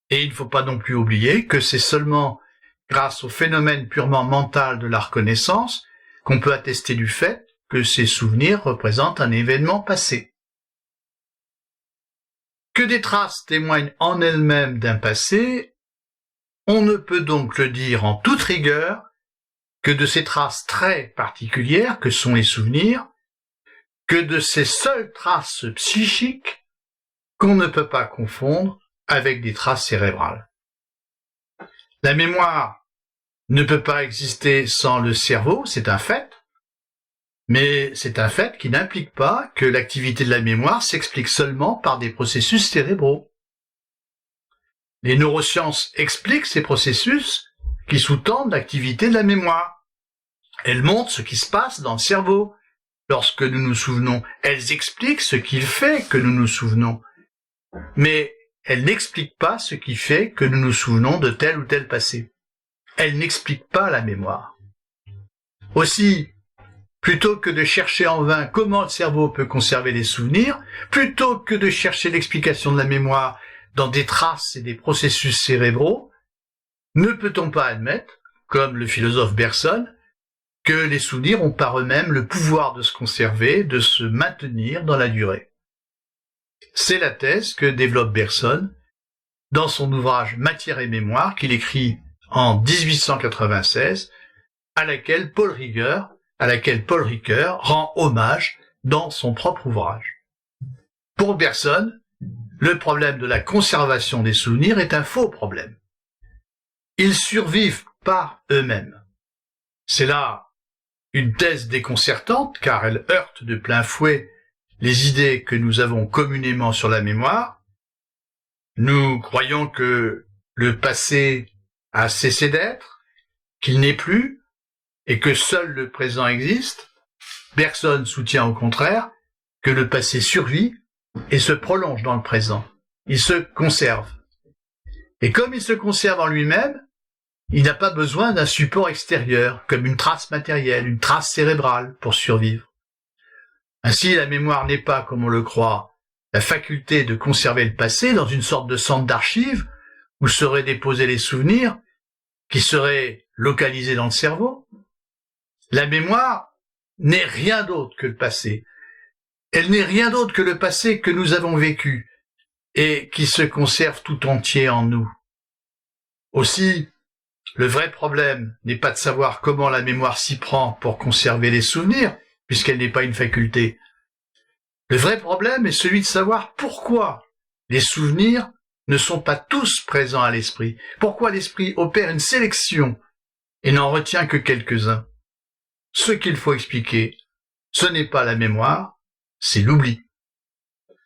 Et il ne faut pas non plus oublier que c'est seulement grâce au phénomène purement mental de la reconnaissance qu'on peut attester du fait que ces souvenirs représentent un événement passé. Que des traces témoignent en elles-mêmes d'un passé, on ne peut donc le dire en toute rigueur que de ces traces très particulières que sont les souvenirs, que de ces seules traces psychiques qu'on ne peut pas confondre avec des traces cérébrales. La mémoire ne peut pas exister sans le cerveau, c'est un fait, mais c'est un fait qui n'implique pas que l'activité de la mémoire s'explique seulement par des processus cérébraux. Les neurosciences expliquent ces processus qui sous-tendent l'activité de la mémoire. Elles montrent ce qui se passe dans le cerveau lorsque nous nous souvenons. Elles expliquent ce qui fait que nous nous souvenons. Mais elles n'expliquent pas ce qui fait que nous nous souvenons de tel ou tel passé. Elles n'expliquent pas la mémoire. Aussi, plutôt que de chercher en vain comment le cerveau peut conserver les souvenirs, plutôt que de chercher l'explication de la mémoire dans des traces et des processus cérébraux, ne peut-on pas admettre, comme le philosophe Bergson, que les souvenirs ont par eux-mêmes le pouvoir de se conserver, de se maintenir dans la durée. C'est la thèse que développe Bergson dans son ouvrage Matière et mémoire qu'il écrit en 1896, à laquelle Paul Ricoeur rend hommage dans son propre ouvrage. Pour Bergson, le problème de la conservation des souvenirs est un faux problème. Ils survivent par eux-mêmes. C'est là une thèse déconcertante car elle heurte de plein fouet les idées que nous avons communément sur la mémoire. Nous croyons que le passé a cessé d'être, qu'il n'est plus, et que seul le présent existe. Bergson soutient au contraire que le passé survit et se prolonge dans le présent. Il se conserve. Et comme il se conserve en lui-même, il n'a pas besoin d'un support extérieur, comme une trace matérielle, une trace cérébrale, pour survivre. Ainsi, la mémoire n'est pas, comme on le croit, la faculté de conserver le passé dans une sorte de centre d'archives où seraient déposés les souvenirs qui seraient localisés dans le cerveau. La mémoire n'est rien d'autre que le passé. Elle n'est rien d'autre que le passé que nous avons vécu et qui se conserve tout entier en nous. Aussi, le vrai problème n'est pas de savoir comment la mémoire s'y prend pour conserver les souvenirs, puisqu'elle n'est pas une faculté. Le vrai problème est celui de savoir pourquoi les souvenirs ne sont pas tous présents à l'esprit, pourquoi l'esprit opère une sélection et n'en retient que quelques-uns. Ce qu'il faut expliquer, ce n'est pas la mémoire, c'est l'oubli.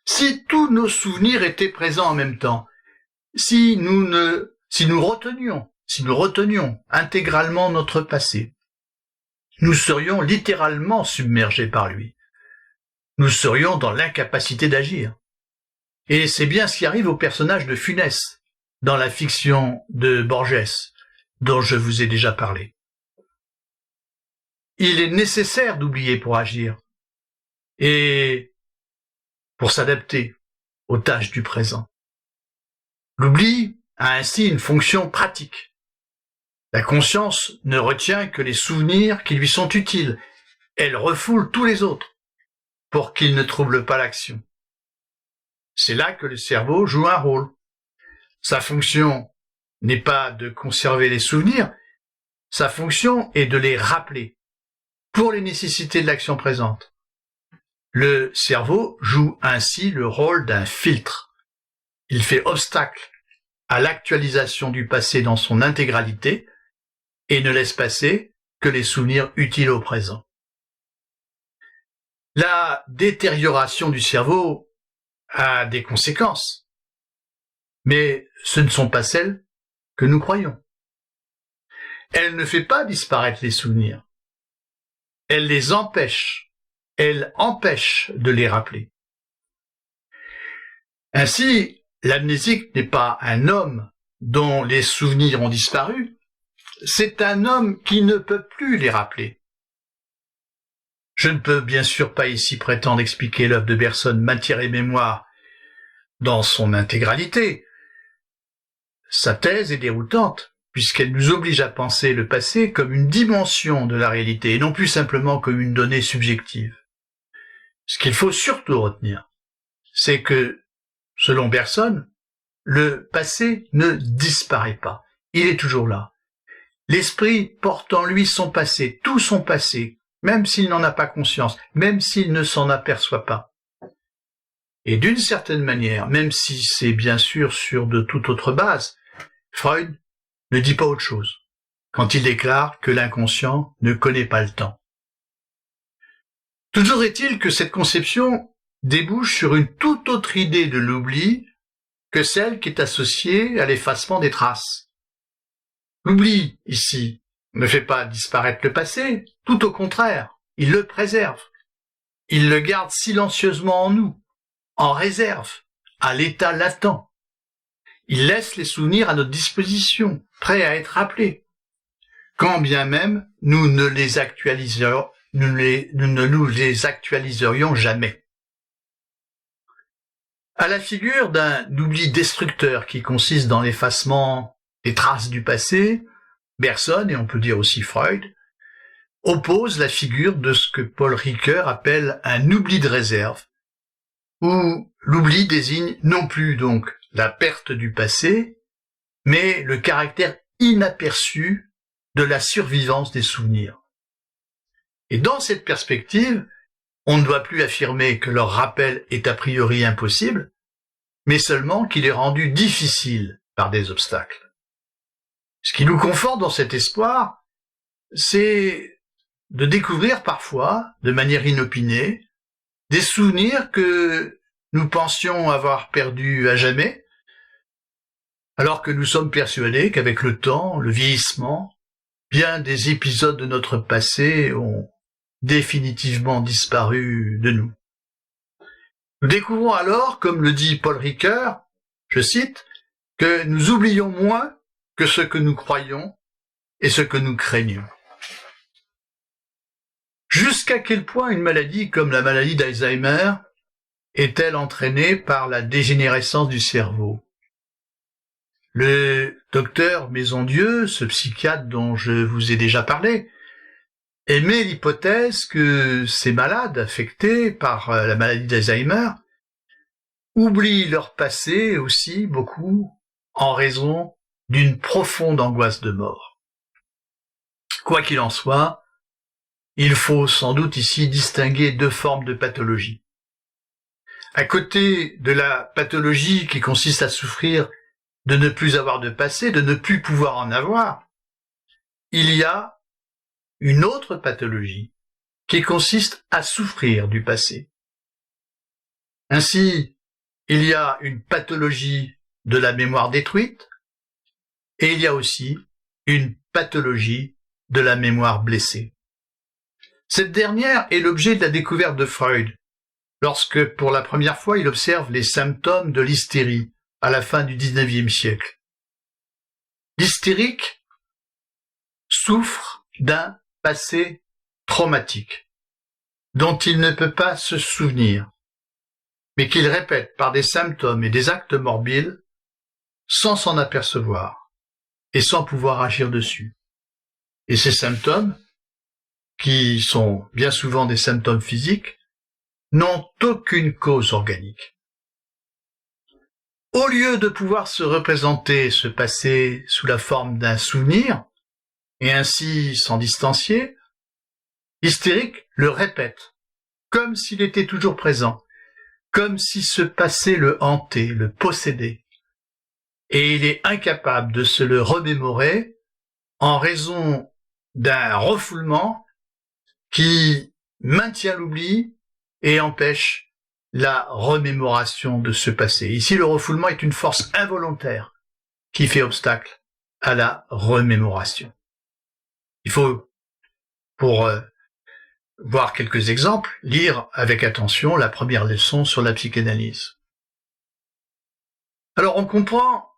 Si tous nos souvenirs étaient présents en même temps, si nous retenions intégralement notre passé, nous serions littéralement submergés par lui. Nous serions dans l'incapacité d'agir. Et c'est bien ce qui arrive au personnage de Funès dans la fiction de Borges, dont je vous ai déjà parlé. Il est nécessaire d'oublier pour agir et pour s'adapter aux tâches du présent. L'oubli a ainsi une fonction pratique. La conscience ne retient que les souvenirs qui lui sont utiles. Elle refoule tous les autres pour qu'ils ne troublent pas l'action. C'est là que le cerveau joue un rôle. Sa fonction n'est pas de conserver les souvenirs, sa fonction est de les rappeler pour les nécessités de l'action présente. Le cerveau joue ainsi le rôle d'un filtre. Il fait obstacle à l'actualisation du passé dans son intégralité et ne laisse passer que les souvenirs utiles au présent. La détérioration du cerveau a des conséquences, mais ce ne sont pas celles que nous croyons. Elle ne fait pas disparaître les souvenirs. Elle les empêche. Elle empêche de les rappeler. Ainsi, l'amnésique n'est pas un homme dont les souvenirs ont disparu, c'est un homme qui ne peut plus les rappeler. Je ne peux bien sûr pas ici prétendre expliquer l'œuvre de Bergson Matière et mémoire dans son intégralité. Sa thèse est déroutante, puisqu'elle nous oblige à penser le passé comme une dimension de la réalité, et non plus simplement comme une donnée subjective. Ce qu'il faut surtout retenir, c'est que, selon Bergson, le passé ne disparaît pas. Il est toujours là. L'esprit porte en lui son passé, tout son passé, même s'il n'en a pas conscience, même s'il ne s'en aperçoit pas. Et d'une certaine manière, même si c'est bien sûr sur de toute autre base, Freud ne dit pas autre chose quand il déclare que l'inconscient ne connaît pas le temps. Toujours est-il que cette conception débouche sur une toute autre idée de l'oubli que celle qui est associée à l'effacement des traces. L'oubli, ici, ne fait pas disparaître le passé, tout au contraire, il le préserve. Il le garde silencieusement en nous, en réserve, à l'état latent. Il laisse les souvenirs à notre disposition, prêts à être rappelés. Quand bien même nous ne nous les actualiserions jamais. À la figure d'un oubli destructeur qui consiste dans l'effacement des traces du passé, Bergson, et on peut dire aussi Freud, oppose la figure de ce que Paul Ricoeur appelle un oubli de réserve, où l'oubli désigne non plus donc la perte du passé, mais le caractère inaperçu de la survivance des souvenirs. Et dans cette perspective, on ne doit plus affirmer que leur rappel est a priori impossible, mais seulement qu'il est rendu difficile par des obstacles. Ce qui nous conforte dans cet espoir, c'est de découvrir parfois, de manière inopinée, des souvenirs que nous pensions avoir perdus à jamais, alors que nous sommes persuadés qu'avec le temps, le vieillissement, bien des épisodes de notre passé ont définitivement disparu de nous. Nous découvrons alors, comme le dit Paul Ricoeur, je cite, que nous oublions moins que ce que nous croyons et ce que nous craignons. Jusqu'à quel point une maladie comme la maladie d'Alzheimer est-elle entraînée par la dégénérescence du cerveau? Le docteur Maisondieu, ce psychiatre dont je vous ai déjà parlé, émet l'hypothèse que ces malades affectés par la maladie d'Alzheimer oublient leur passé aussi beaucoup en raison d'une profonde angoisse de mort. Quoi qu'il en soit, il faut sans doute ici distinguer deux formes de pathologie. À côté de la pathologie qui consiste à souffrir de ne plus avoir de passé, de ne plus pouvoir en avoir, il y a une autre pathologie qui consiste à souffrir du passé. Ainsi, il y a une pathologie de la mémoire détruite et il y a aussi une pathologie de la mémoire blessée. Cette dernière est l'objet de la découverte de Freud, lorsque pour la première fois il observe les symptômes de l'hystérie à la fin du XIXe siècle. L'hystérique souffre d'un passé traumatique, dont il ne peut pas se souvenir, mais qu'il répète par des symptômes et des actes morbides sans s'en apercevoir et sans pouvoir agir dessus. Et ces symptômes, qui sont bien souvent des symptômes physiques, n'ont aucune cause organique. Au lieu de pouvoir se représenter ce passé sous la forme d'un souvenir, et ainsi s'en distancier, l'hystérique le répète, comme s'il était toujours présent, comme si ce passé le hantait, le possédait, et il est incapable de se le remémorer en raison d'un refoulement qui maintient l'oubli et empêche la remémoration de ce passé. Ici, le refoulement est une force involontaire qui fait obstacle à la remémoration. Il faut, pour voir quelques exemples, lire avec attention la première leçon sur la psychanalyse. Alors, on comprend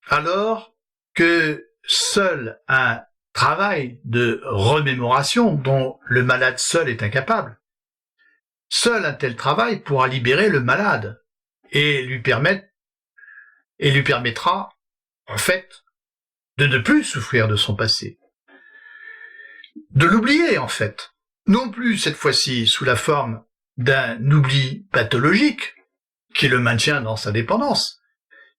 alors que seul un travail de remémoration dont le malade seul est incapable, seul un tel travail pourra libérer le malade et lui permettra, en fait, de ne plus souffrir de son passé. De l'oublier, en fait. Non plus, cette fois-ci, sous la forme d'un oubli pathologique, qui le maintient dans sa dépendance,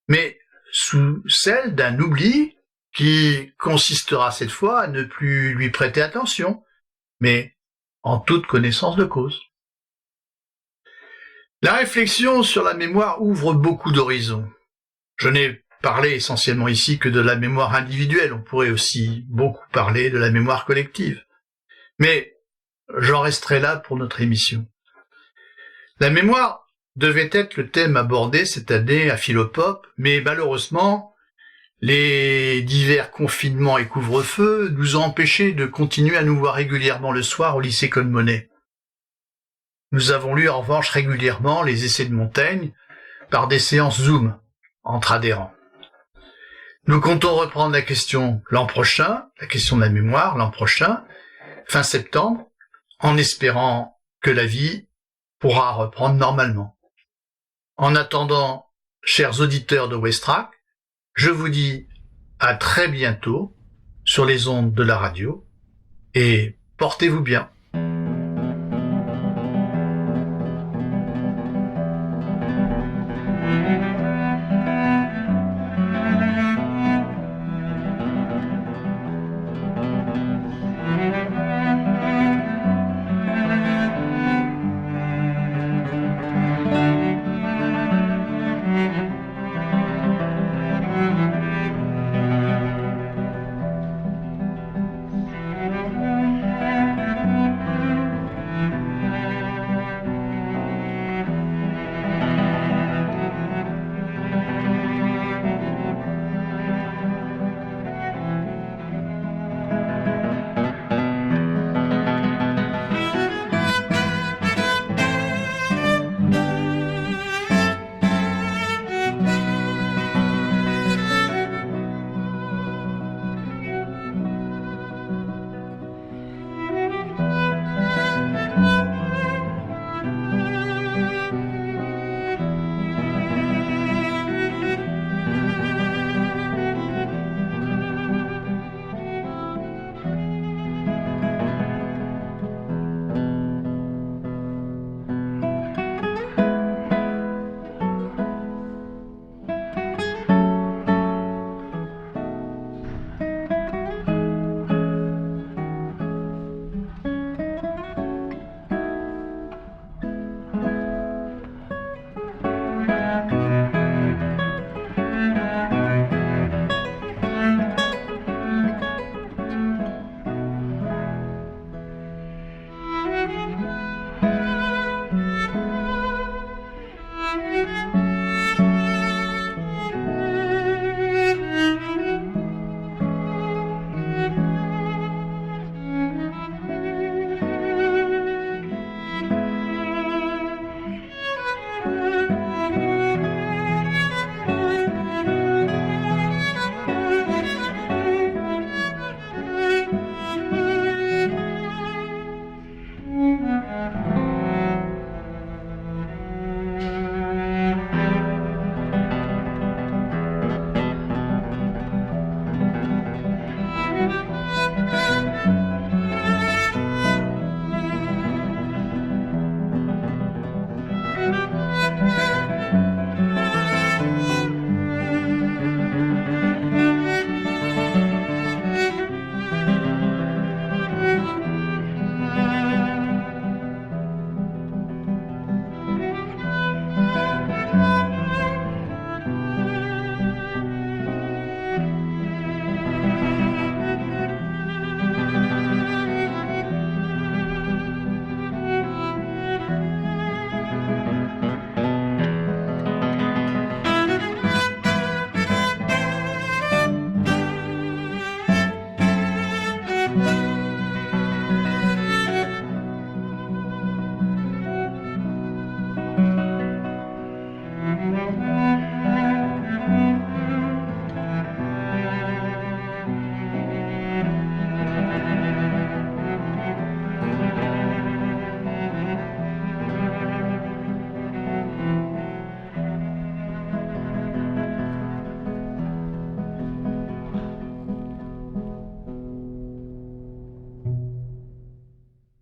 mais sous celle d'un oubli qui consistera cette fois à ne plus lui prêter attention, mais en toute connaissance de cause. La réflexion sur la mémoire ouvre beaucoup d'horizons. Je n'ai parlé essentiellement ici que de la mémoire individuelle, on pourrait aussi beaucoup parler de la mémoire collective. Mais j'en resterai là pour notre émission. La mémoire devait être le thème abordé cette année à Philopop, mais malheureusement, Les divers confinements et couvre-feux nous ont empêchés de continuer à nous voir régulièrement le soir au lycée Côte-Monet. Nous avons lu en revanche régulièrement les essais de Montaigne par des séances Zoom entre adhérents. Nous comptons reprendre la question l'an prochain, la question de la mémoire l'an prochain, fin septembre, en espérant que la vie pourra reprendre normalement. En attendant, chers auditeurs de Westrack, je vous dis à très bientôt sur les ondes de la radio et portez-vous bien.